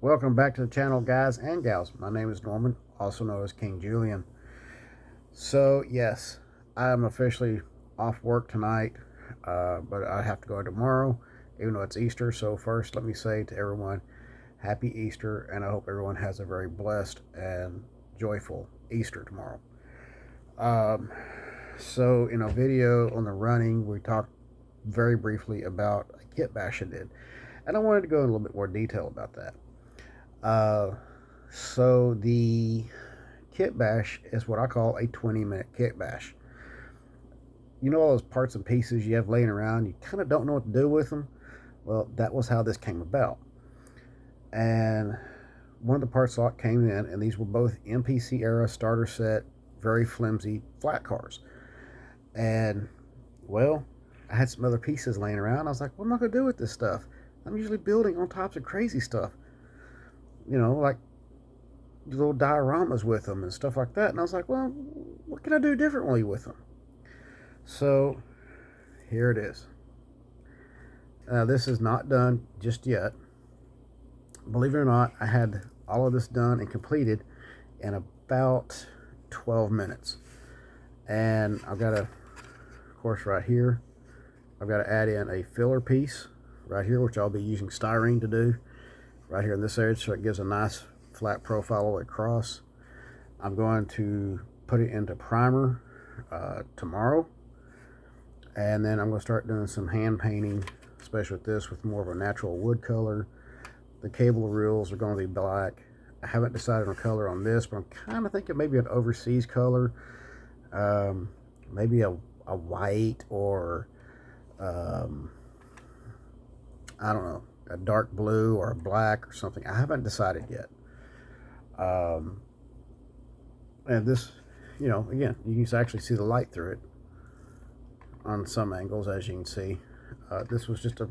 Welcome back to the channel, guys and gals. My name is Norman, also known as King Julian. So, yes, I am officially off work tonight, but I have to go tomorrow, even though it's Easter. So, first, let me say to everyone, Happy Easter, and I hope everyone has a very blessed and joyful Easter tomorrow. Um, so, in a video on the running, we talked very briefly about a Kitbash I did, and I wanted to go in a little bit more detail about that. Uh, so the Kitbash is what I call a 20-minute Kitbash. You know all those parts and pieces you have laying around, you kind of don't know what to do with them? Well, that was how this came about. And one of the parts lot came in, and these were both MPC era starter set, very flimsy flat cars. And, well, I had some other pieces laying around. I was like, what am I going to do with this stuff? I'm usually building on tops of crazy stuff. Like little dioramas with them and stuff like that. And I was like, well, what can I do differently with them? So here it is. This is not done just yet. Believe it or not, I had all of this done and completed in about 12 minutes. And I've got of course, right here, I've got to add in a filler piece right here, which I'll be using styrene to do right here in this edge, so it gives a nice flat profile all the way across. I'm going to put it into primer tomorrow, and then I'm going to start doing some hand painting, especially with this, with more of a natural wood color. The cable reels are going to be black. I haven't decided on color on this, but I'm kind of thinking maybe an overseas color, maybe a white, or I don't know, a dark blue or a black or something. I haven't decided yet. And this, again, you can actually see the light through it on some angles, as you can see. This was just a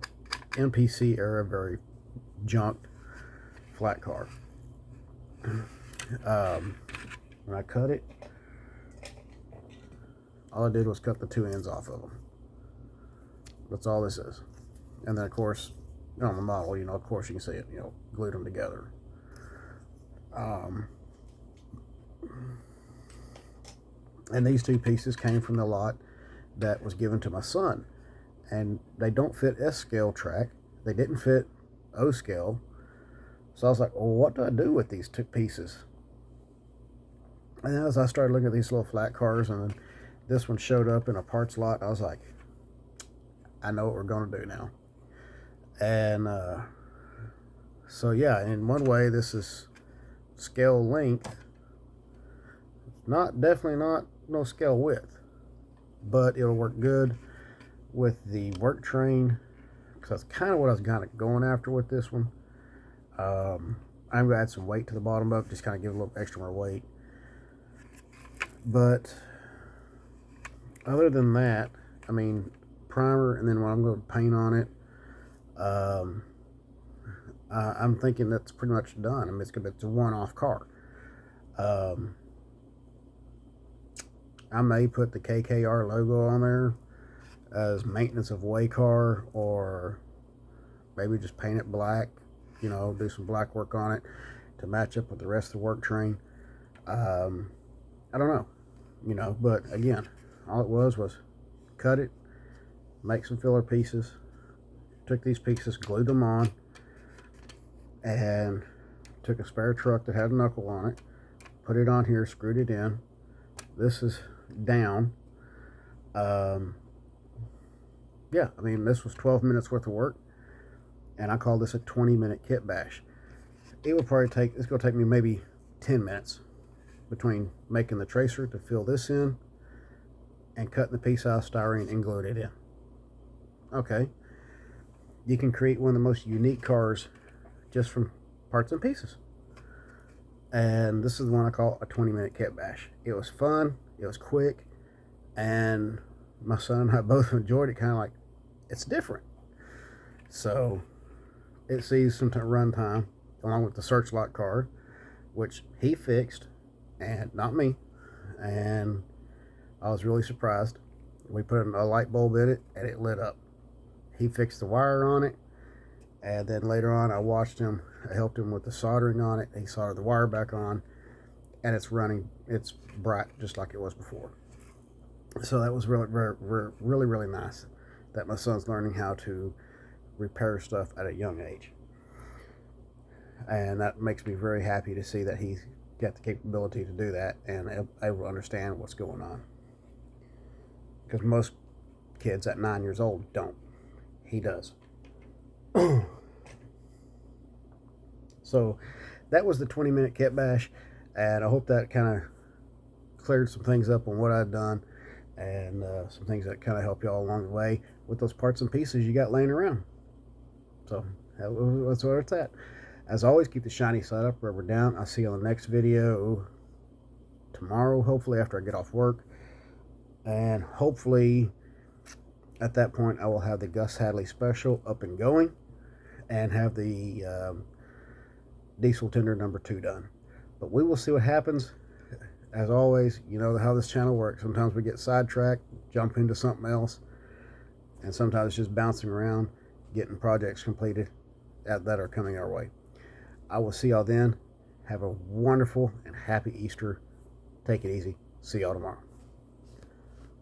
MPC era, very junked flat car. When I cut it, all I did was cut the two ends off of them. That's all this is. And then, of course, on the model, of course you can see it, glued them together. And these two pieces came from the lot that was given to my son. And they don't fit S scale track. They didn't fit O scale. So I was like, well, what do I do with these two pieces? And as I started looking at these little flat cars, and then this one showed up in a parts lot, I was like, I know what we're going to do now. And so yeah, in one way, this is scale length, definitely not no scale width, but it'll work good with the work train, because that's kind of what I was kind of going after with this one. I'm going to add some weight to the bottom of it, just kind of give it a little extra more weight. But other than that, I mean, primer, and then when I'm going to paint on it, I'm thinking that's pretty much done. I mean, it's a one-off car. I may put the KKR logo on there as maintenance of way car, or maybe just paint it black, do some black work on it to match up with the rest of the work train. I don't know, but again, all it was cut it, make some filler pieces, took these pieces, glued them on, and took a spare truck that had a knuckle on it, put it on here, screwed it in. This is down. Yeah, I mean, this was 12 minutes worth of work, and I call this a 20-minute Kitbash. It will probably it's going to take me maybe 10 minutes between making the tracer to fill this in and cutting the piece out of styrene and gluing it in. Okay, you can create one of the most unique cars just from parts and pieces. And this is the one I call a 20-minute Kitbash. It was fun, it was quick, and my son and I both enjoyed it. Kind of like, it's different. So it sees some run time along with the Searchlight car, which he fixed, and not me. And I was really surprised. We put a light bulb in it, and it lit up. He fixed the wire on it, And then later on, I watched him. I helped him with the soldering on it. He soldered the wire back on, and it's running. It's bright just like it was before. So that was really nice that my son's learning how to repair stuff at a young age. And that makes me very happy to see that he's got the capability to do that and able to understand what's going on. Because most kids at 9 years old don't. He does. So that was the 20-minute Kitbash, and I hope that kind of cleared some things up on what I've done, and some things that kind of help y'all along the way with those parts and pieces you got laying around. So that's where it's at. As always, keep the shiny side up, rubber down. I'll see you on the next video tomorrow, hopefully after I get off work. And hopefully at that point I will have the Gus Hadley special up and going and have the diesel tender number 2 done. But we will see what happens. As always, you know how this channel works. Sometimes we get sidetracked, jump into something else, and sometimes it's just bouncing around, getting projects completed that are coming our way. I will see y'all then. Have a wonderful and happy Easter. Take it easy. See y'all tomorrow.